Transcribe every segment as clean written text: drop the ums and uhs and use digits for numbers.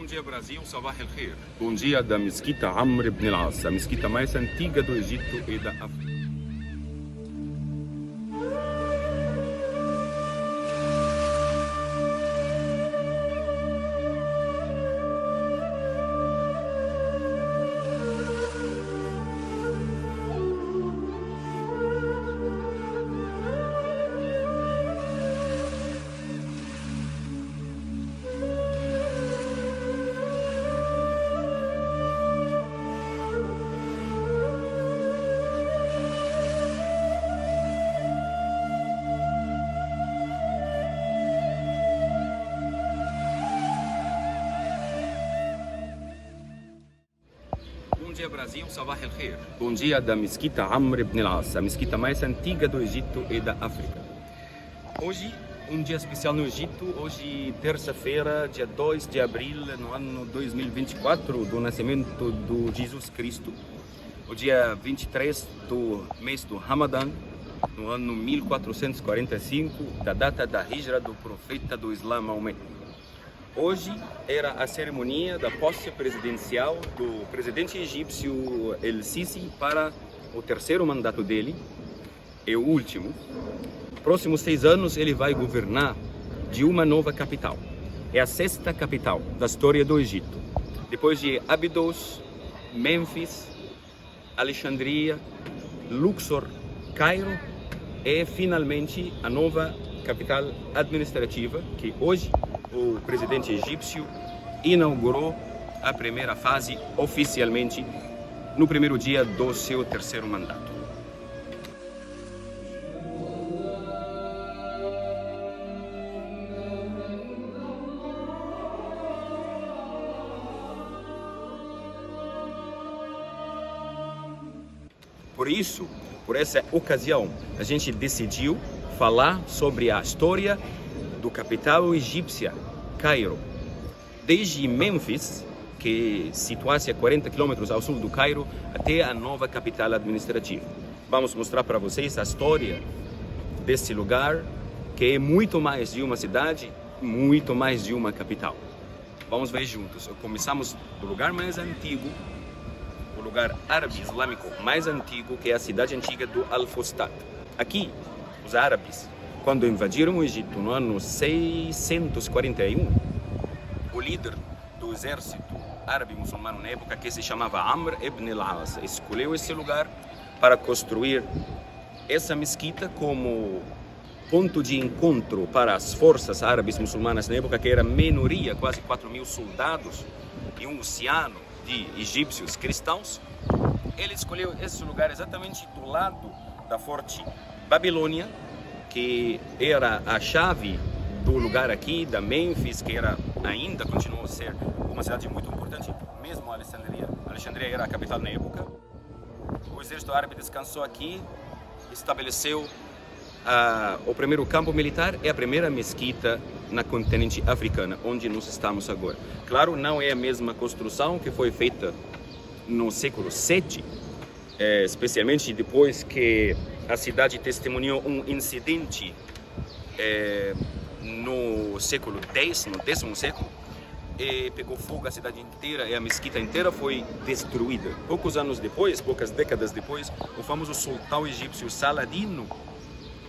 Bom dia, Brasil. Sabah el-Khair. Bom dia da Mesquita Amr ibn al-As, a mesquita mais antiga do Egito e da África. Bom dia, Brasil. Sabah el-Khair. Bom dia da Mesquita Amr ibn al-As, a mesquita mais antiga do Egito e da África. Hoje, um dia especial no Egito. Hoje, terça-feira, dia 2 de abril, no ano 2024, do nascimento do Jesus Cristo. O dia 23 do mês do Ramadã, no ano 1445, da data da Hijra do profeta do Islã, Maomé. Hoje era a cerimônia da posse presidencial do presidente egípcio El-Sisi para o terceiro mandato dele, e o último. Próximos 6 anos ele vai governar de uma nova capital. É a 6ª capital da história do Egito. Depois de Abidos, Mênfis, Alexandria, Luxor, Cairo e finalmente a nova capital administrativa que hoje o presidente egípcio inaugurou a primeira fase oficialmente no primeiro dia do seu terceiro mandato. Por essa ocasião, a gente decidiu falar sobre a história do capital egípcia, Cairo. Desde Mênfis, que situa-se a 40 quilômetros ao sul do Cairo, até a nova capital administrativa. Vamos mostrar para vocês a história desse lugar, que é muito mais de uma cidade, muito mais de uma capital. Vamos ver juntos. Começamos do lugar mais antigo, o lugar árabe islâmico mais antigo, que é a cidade antiga do Al-Fustat. Aqui, os árabes, quando invadiram o Egito no ano 641, o líder do exército árabe muçulmano na época, que se chamava Amr ibn al-As, escolheu esse lugar para construir essa mesquita como ponto de encontro para as forças árabes muçulmanas na época, que era minoria, quase 4.000 soldados e um oceano de egípcios cristãos. Ele escolheu esse lugar exatamente do lado da Forte Babilônia, que era a chave do lugar aqui, da Mênfis, que ainda continuou a ser uma cidade muito importante, mesmo Alexandria. Alexandria era a capital na época. O exército árabe descansou aqui, estabeleceu o primeiro campo militar e a primeira mesquita na continente africana, onde nós estamos agora. Claro, não é a mesma construção que foi feita no século VII, especialmente depois que a cidade testemunhou um incidente no século X, no 10º século, e pegou fogo a cidade inteira e a mesquita inteira foi destruída. Poucos anos depois, poucas décadas depois, o famoso sultão egípcio Saladino,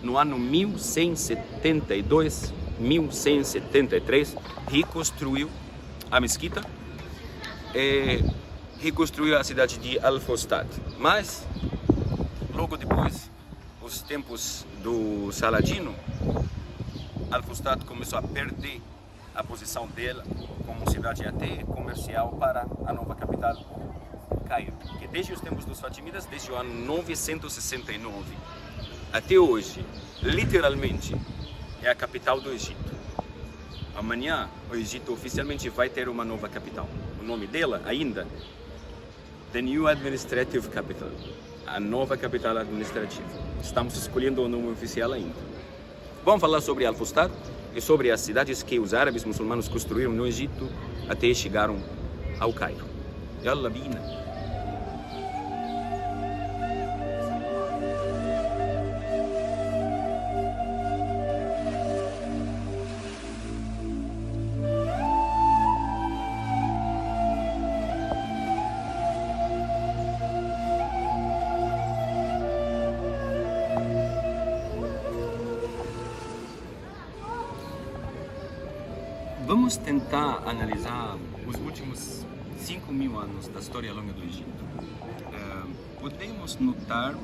no ano 1172, 1173, reconstruiu a mesquita e reconstruiu a cidade de Al-Fustat. Mas, logo depois, os tempos do Saladino, Al-Fustat começou a perder a posição dela como cidade até comercial para a nova capital, Cairo, que desde os tempos dos Fatimidas, desde o ano 969 até hoje, literalmente, é a capital do Egito. Amanhã, o Egito oficialmente vai ter uma nova capital. O nome dela ainda, The New Administrative Capital, a nova capital administrativa. Estamos escolhendo o nome oficial ainda. Vamos falar sobre Al-Fustat e sobre as cidades que os árabes muçulmanos construíram no Egito até chegaram ao Cairo. Yalla bina. vamos tentar analisar os últimos 5.000 anos da história longa do Egito. Podemos notar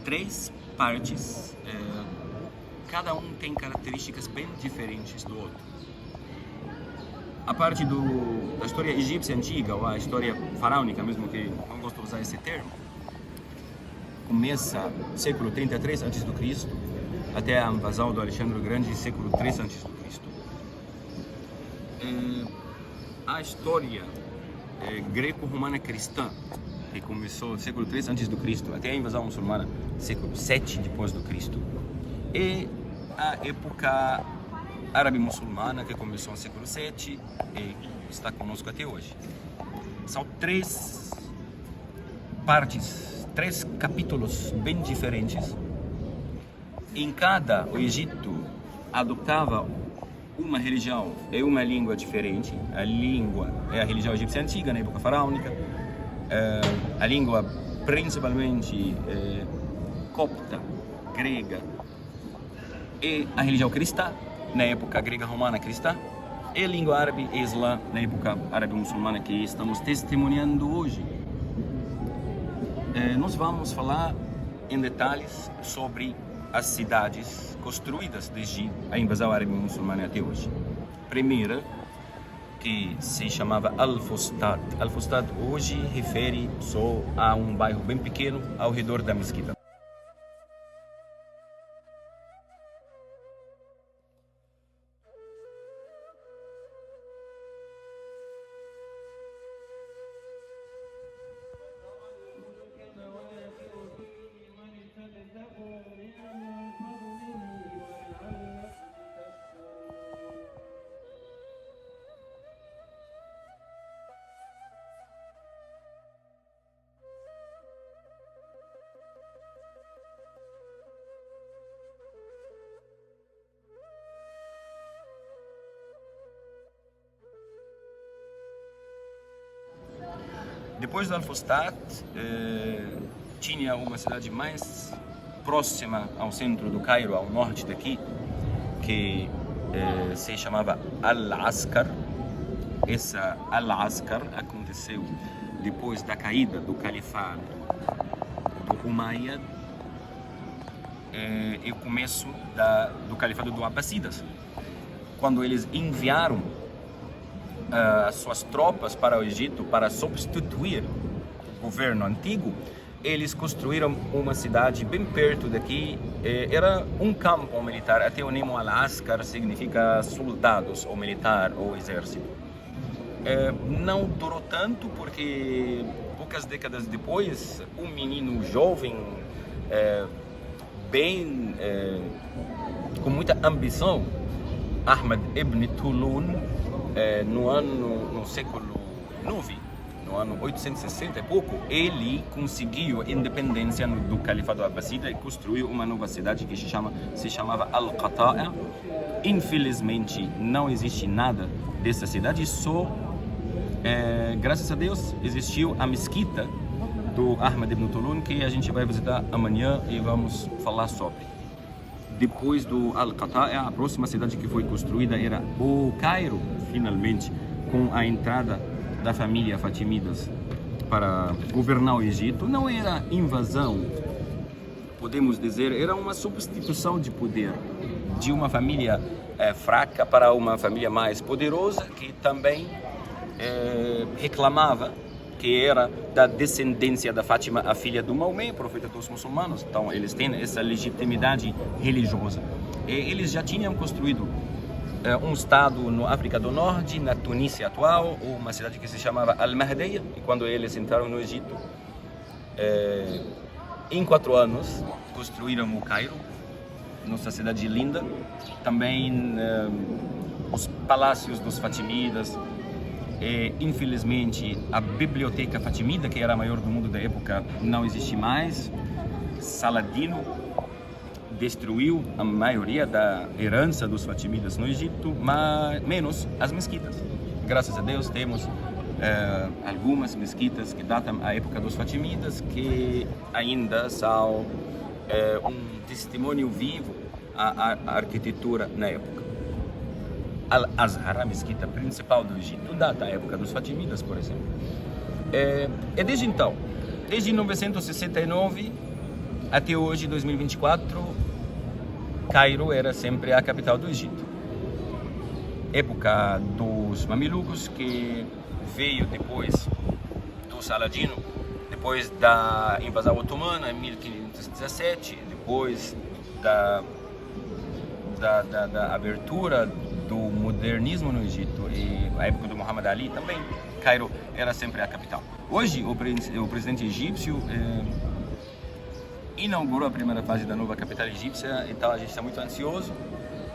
3 partes, cada um tem características bem diferentes do outro. A parte da história egípcia antiga, ou a história faraônica, mesmo que não gosto de usar esse termo, começa século 33 a.C. até a invasão do Alexandre o Grande, século 3 a.C. A história greco-romana cristã, que começou no século 3 a.C. até a invasão muçulmana, século 7 depois do Cristo, e a época árabe-muçulmana, que começou no século 7 e está conosco até hoje. São 3 partes, 3 capítulos bem diferentes. Em cada, o Egito adotava uma religião e uma língua diferente. A língua é a religião egípcia antiga, na época faraônica. A língua principalmente copta, grega, e a religião cristã, na época grega romana cristã, e a língua árabe e islã, na época árabe muçulmana que estamos testemunhando hoje. Nós vamos falar em detalhes sobre as cidades construídas desde a invasão árabe muçulmana até hoje. Primeira, que se chamava Al-Fustat. Al-Fustat hoje refere só a um bairro bem pequeno ao redor da mesquita. Depois de Al-Fustat, tinha uma cidade mais próxima ao centro do Cairo, ao norte daqui, que se chamava Al-Askar. Essa Al-Askar aconteceu depois da caída do califado do Umayyad e o começo do califado do Abbassidas, quando eles enviaram as suas tropas para o Egito para substituir o governo antigo. Eles construíram uma cidade bem perto daqui, era um campo militar, até o nome Al-Askar significa soldados, ou militar, ou exército. Não durou tanto porque poucas décadas depois, um menino jovem, com muita ambição, Ahmad ibn Tulun, no século IX, no ano 860 e pouco, ele conseguiu a independência do califado Abbasida e construiu uma nova cidade que se chamava Al-Qata'a. Infelizmente não existe nada dessa cidade, só graças a Deus existiu a mesquita do Ahmad ibn Tulun, que a gente vai visitar amanhã e vamos falar sobre. Depois do Al-Qata'a, a próxima cidade que foi construída era o Cairo, finalmente, com a entrada da família Fatimidas para governar o Egito. Não era invasão, podemos dizer, era uma substituição de poder de uma família fraca para uma família mais poderosa, que também reclamava que era da descendência da Fátima, a filha do Maomé, profeta dos muçulmanos. Então eles têm essa legitimidade religiosa. E eles já tinham construído um estado no África do Norte, na Tunísia atual, uma cidade que se chamava Al-Mahdeya. E quando eles entraram no Egito, em 4 anos construíram o Cairo, nossa cidade linda. Também os palácios dos Fatimidas. Infelizmente, a biblioteca fatimida, que era a maior do mundo da época, não existe mais. Saladino destruiu a maioria da herança dos fatimidas no Egito, mas menos as mesquitas. Graças a Deus temos algumas mesquitas que datam a época dos fatimidas, que ainda são um testemunho vivo à arquitetura na época. Al-Azhar, a mesquita principal do Egito, da época dos Fatimidas, por exemplo. E desde então, desde 1969 até hoje, 2024, Cairo era sempre a capital do Egito. Época dos Mamelucos, que veio depois do Saladino, depois da invasão otomana em 1517, depois da abertura do modernismo no Egito e a época do Muhammad Ali também, Cairo era sempre a capital. Hoje o presidente egípcio inaugurou a primeira fase da nova capital egípcia, então a gente está muito ansioso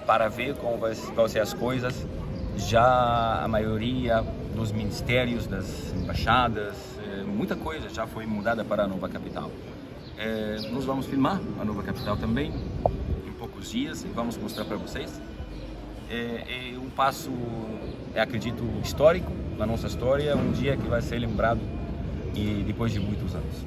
para ver como vão ser as coisas. Já a maioria dos ministérios, das embaixadas, muita coisa já foi mudada para a nova capital. Nós vamos filmar a nova capital também em poucos dias e vamos mostrar para vocês. É um passo, acredito, histórico na nossa história, um dia que vai ser lembrado e depois de muitos anos.